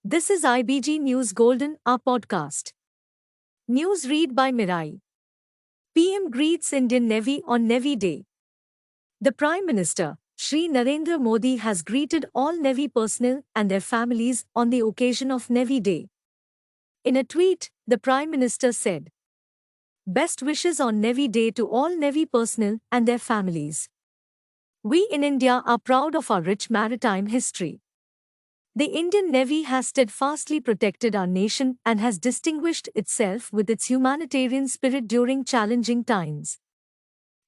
This is IBG News Golden, our podcast. News read by Mirai. PM greets Indian Navy on Navy Day. The Prime Minister, Shri Narendra Modi, has greeted all Navy personnel and their families on the occasion of Navy Day. In a tweet, the Prime Minister said, "Best wishes on Navy Day to all Navy personnel and their families. We in India are proud of our rich maritime history. The Indian Navy has steadfastly protected our nation and has distinguished itself with its humanitarian spirit during challenging times.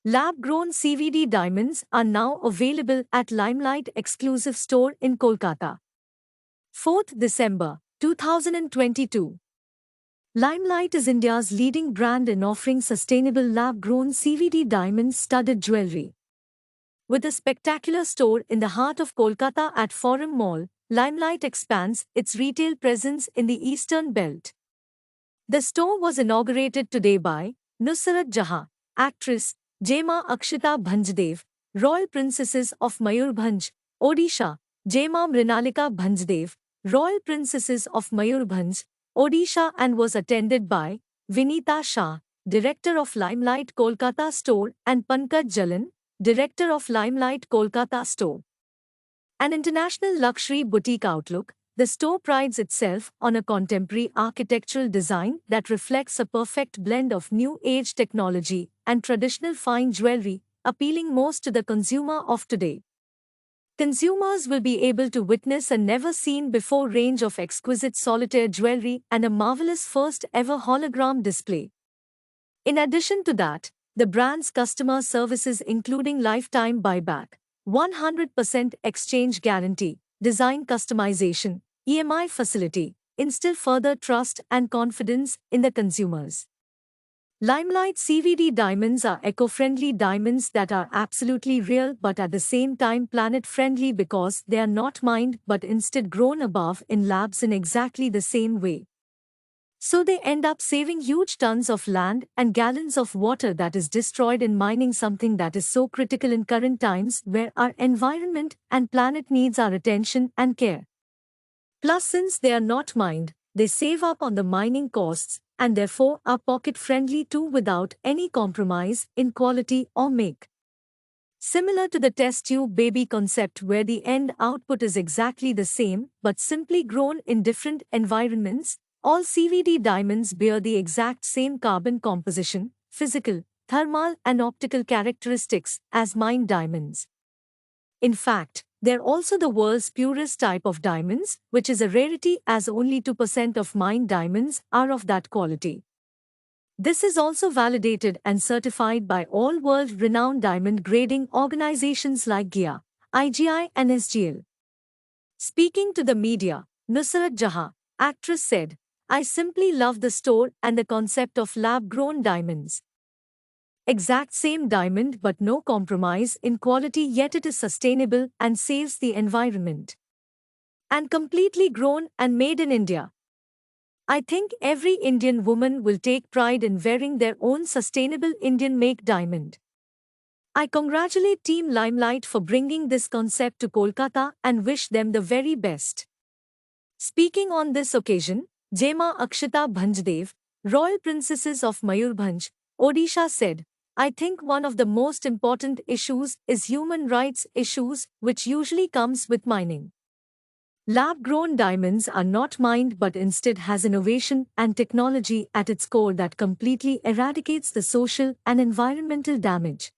Lab-grown CVD diamonds are now available at Limelight exclusive store in Kolkata. 4th December 2022. Limelight is India's leading brand in offering sustainable lab-grown CVD diamond-studded jewelry. With a spectacular store in the heart of Kolkata at Forum Mall, Limelight expands its retail presence in the Eastern Belt. The store was inaugurated today by Nusrat Jahan, actress Jema Akshita Bhanjdev, Royal Princesses of Mayurbhanj, Odisha, Jema Mrinalika Bhanjdev, Royal Princesses of Mayurbhanj, Odisha, and was attended by Vinita Shah, Director of Limelight Kolkata Store, and Pankaj Jalan, Director of Limelight Kolkata Store. An international luxury boutique outlook, the store prides itself on a contemporary architectural design that reflects a perfect blend of new-age technology and traditional fine jewelry, appealing most to the consumer of today. Consumers will be able to witness a never-seen-before range of exquisite solitaire jewelry and a marvelous first-ever hologram display. In addition to that, the brand's customer services, including lifetime buyback, 100% exchange guarantee, design customization, EMI facility, instill further trust and confidence in the consumers. Limelight CVD diamonds are eco-friendly diamonds that are absolutely real but at the same time planet-friendly because they are not mined but instead grown above in labs in exactly the same way. So they end up saving huge tons of land and gallons of water that is destroyed in mining, something that is so critical in current times where our environment and planet needs our attention and care. Plus, since they are not mined, they save up on the mining costs and therefore are pocket-friendly too without any compromise in quality or make. Similar to the test tube baby concept where the end output is exactly the same but simply grown in different environments, all CVD diamonds bear the exact same carbon composition, physical, thermal and optical characteristics as mined diamonds. In fact, they're also the world's purest type of diamonds, which is a rarity as only 2% of mined diamonds are of that quality. This is also validated and certified by all world-renowned diamond grading organizations like GIA, IGI and SGL. Speaking to the media, Nusrat Jahan, actress, said, "I simply love the store and the concept of lab-grown diamonds. Exact same diamond but no compromise in quality, yet it is sustainable and saves the environment. And completely grown and made in India. I think every Indian woman will take pride in wearing their own sustainable Indian-made diamond. I congratulate Team Limelight for bringing this concept to Kolkata and wish them the very best." Speaking on this occasion, Jema Akshita Bhanjdev, Royal Princesses of Mayurbhanj, Odisha, said, "I think one of the most important issues is human rights issues, which usually comes with mining. Lab-grown diamonds are not mined but instead has innovation and technology at its core that completely eradicates the social and environmental damage."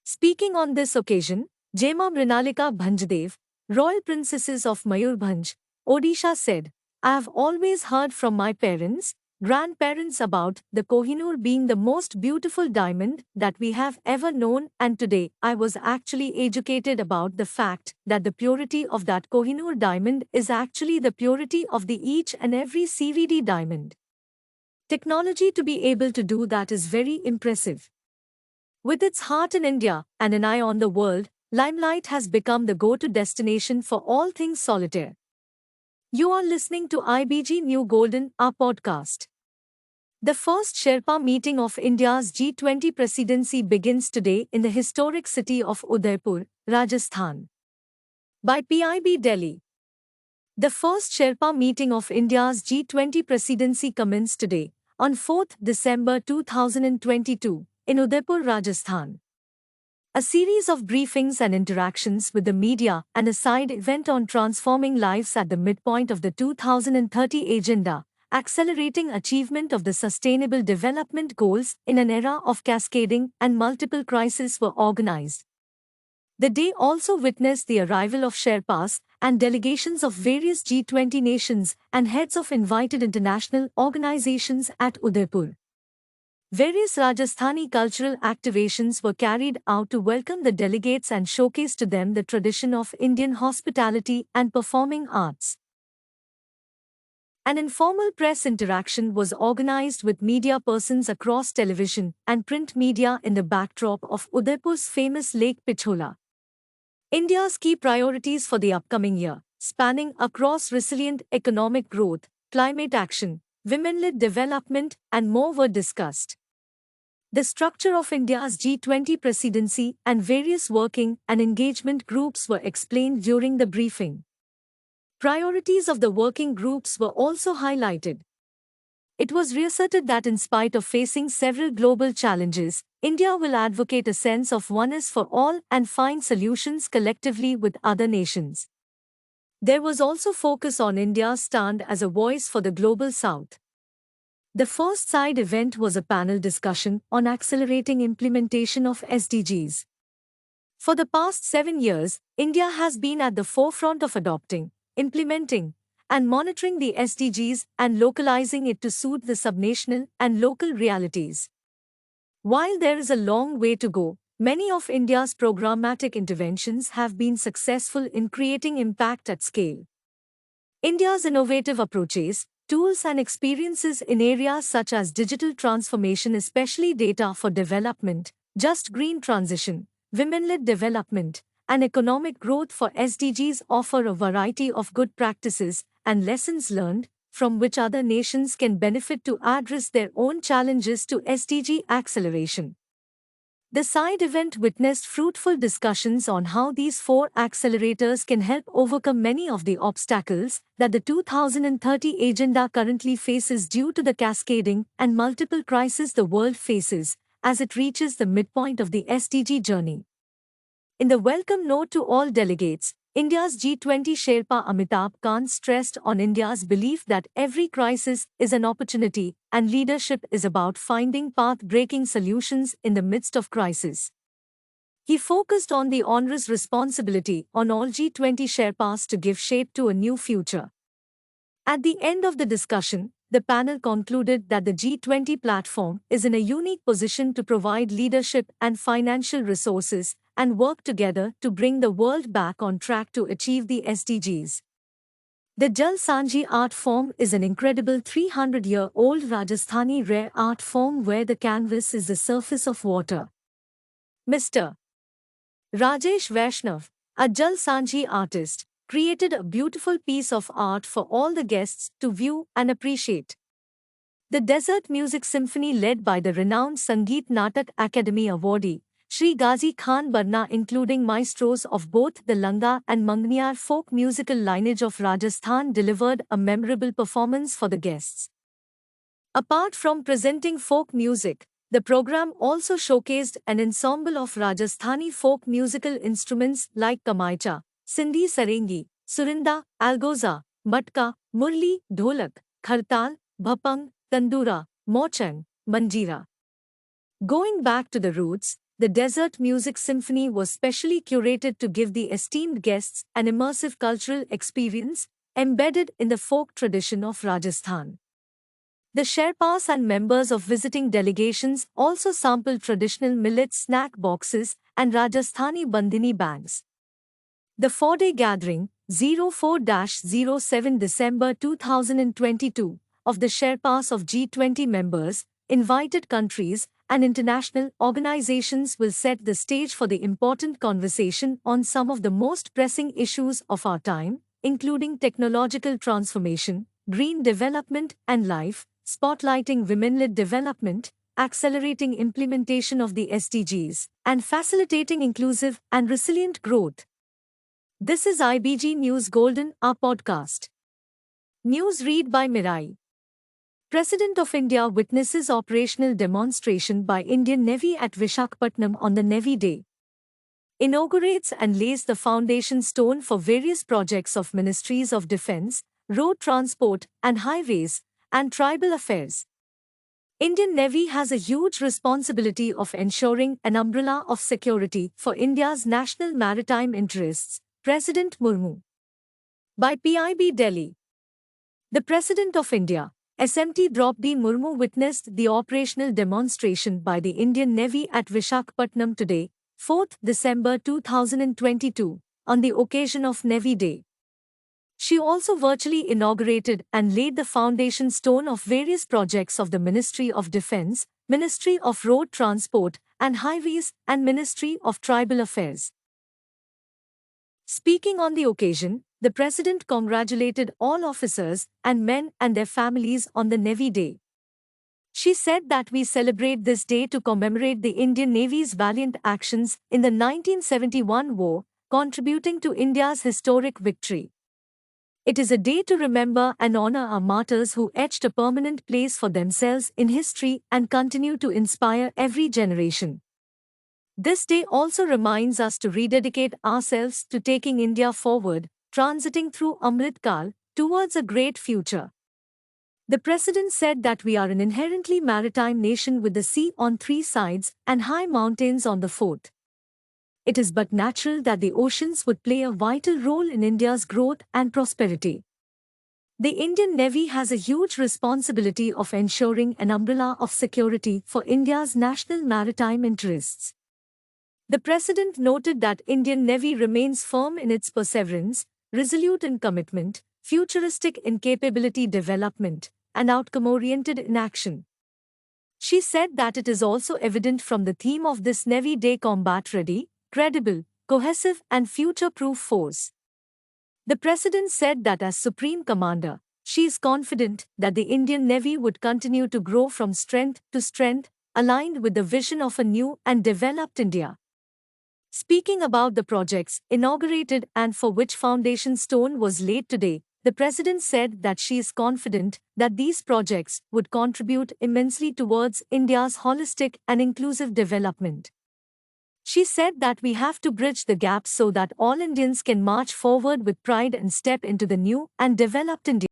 Speaking on this occasion, Jema Mrinalika Bhanjdev, Royal Princesses of Mayurbhanj, Odisha, said, "I have always heard from my parents, grandparents about the Kohinoor being the most beautiful diamond that we have ever known, and today I was actually educated about the fact that the purity of that Kohinoor diamond is actually the purity of the each and every CVD diamond. Technology to be able to do that is very impressive." With its heart in India and an eye on the world, Limelight has become the go-to destination for all things solitaire. You are listening to IBG New Golden, our podcast. The first Sherpa meeting of India's G20 presidency begins today in the historic city of Udaipur, Rajasthan. By PIB Delhi. The first Sherpa meeting of India's G20 presidency commenced today, on 4th December 2022, in Udaipur, Rajasthan. A series of briefings and interactions with the media and a side event on transforming lives at the midpoint of the 2030 agenda, accelerating achievement of the Sustainable Development Goals in an era of cascading and multiple crises were organized. The day also witnessed the arrival of Sherpas and delegations of various G20 nations and heads of invited international organizations at Udaipur. Various Rajasthani cultural activations were carried out to welcome the delegates and showcase to them the tradition of Indian hospitality and performing arts. An informal press interaction was organized with media persons across television and print media in the backdrop of Udaipur's famous Lake Pichola. India's key priorities for the upcoming year, spanning across resilient economic growth, climate action, women-led development, and more were discussed. The structure of India's G20 presidency and various working and engagement groups were explained during the briefing. Priorities of the working groups were also highlighted. It was reasserted that in spite of facing several global challenges, India will advocate a sense of oneness for all and find solutions collectively with other nations. There was also focus on India's stand as a voice for the Global South. The first side event was a panel discussion on accelerating implementation of SDGs. For the past 7 years, India has been at the forefront of adopting, implementing, and monitoring the SDGs and localizing it to suit the subnational and local realities. While there is a long way to go, many of India's programmatic interventions have been successful in creating impact at scale. India's innovative approaches, tools and experiences in areas such as digital transformation, especially data for development, just green transition, women-led development, and economic growth for SDGs offer a variety of good practices and lessons learned from which other nations can benefit to address their own challenges to SDG acceleration. The side event witnessed fruitful discussions on how these 4 accelerators can help overcome many of the obstacles that the 2030 agenda currently faces due to the cascading and multiple crises the world faces as it reaches the midpoint of the SDG journey. In the welcome note to all delegates, India's G20 Sherpa Amitabh Kant stressed on India's belief that every crisis is an opportunity and leadership is about finding path-breaking solutions in the midst of crisis. He focused on the onerous responsibility on all G20 Sherpas to give shape to a new future. At the end of the discussion, the panel concluded that the G20 platform is in a unique position to provide leadership and financial resources and work together to bring the world back on track to achieve the SDGs. The Jal Sanji art form is an incredible 300-year-old Rajasthani rare art form where the canvas is the surface of water. Mr. Rajesh Vaishnav, a Jal Sanji artist, created a beautiful piece of art for all the guests to view and appreciate. The Desert Music Symphony, led by the renowned Sangeet Natak Academy awardee, Shri Ghazi Khan Barna, including maestros of both the Langa and Mangniyar folk musical lineage of Rajasthan, delivered a memorable performance for the guests. Apart from presenting folk music, the program also showcased an ensemble of Rajasthani folk musical instruments like Kamaicha, Sindhi Sarengi, Surinda, Algoza, Matka, Murli, Dholak, Khartal, Bhapang, Tandura, Mochang, Manjira. Going back to the roots, the Desert Music Symphony was specially curated to give the esteemed guests an immersive cultural experience embedded in the folk tradition of Rajasthan. The Sherpas and members of visiting delegations also sampled traditional millet snack boxes and Rajasthani Bandhini bags. The 4-day gathering, 04-07 December 2022, of the Sherpas of G20 members, invited countries, and international organizations will set the stage for the important conversation on some of the most pressing issues of our time, including technological transformation, green development and life, spotlighting women-led development, accelerating implementation of the SDGs, and facilitating inclusive and resilient growth. This is IBG News Golden, our podcast. News read by Mirai. President of India witnesses operational demonstration by Indian Navy at Visakhapatnam on the Navy Day. Inaugurates and lays the foundation stone for various projects of Ministries of Defence, Road Transport and Highways, and Tribal Affairs. Indian Navy has a huge responsibility of ensuring an umbrella of security for India's national maritime interests, President Murmu. By PIB Delhi. The President of India, SMT Draupadi Murmu witnessed the operational demonstration by the Indian Navy at Visakhapatnam today, 4th December 2022, on the occasion of Navy Day. She also virtually inaugurated and laid the foundation stone of various projects of the Ministry of Defence, Ministry of Road Transport and Highways, and Ministry of Tribal Affairs. Speaking on the occasion, the President congratulated all officers and men and their families on the Navy Day. She said that we celebrate this day to commemorate the Indian Navy's valiant actions in the 1971 war, contributing to India's historic victory. It is a day to remember and honor our martyrs who etched a permanent place for themselves in history and continue to inspire every generation. This day also reminds us to rededicate ourselves to taking India forward, transiting through Amrit Kal, towards a great future. The President said that we are an inherently maritime nation with the sea on three sides and high mountains on the fourth. It is but natural that the oceans would play a vital role in India's growth and prosperity. The Indian Navy has a huge responsibility of ensuring an umbrella of security for India's national maritime interests. The President noted that Indian Navy remains firm in its perseverance, resolute in commitment, futuristic in capability development, and outcome-oriented in action. She said that it is also evident from the theme of this Navy Day: combat-ready, credible, cohesive and future-proof force. The President said that as Supreme Commander, she is confident that the Indian Navy would continue to grow from strength to strength, aligned with the vision of a new and developed India. Speaking about the projects inaugurated and for which foundation stone was laid today, the President said that she is confident that these projects would contribute immensely towards India's holistic and inclusive development. She said that we have to bridge the gap so that all Indians can march forward with pride and step into the new and developed India.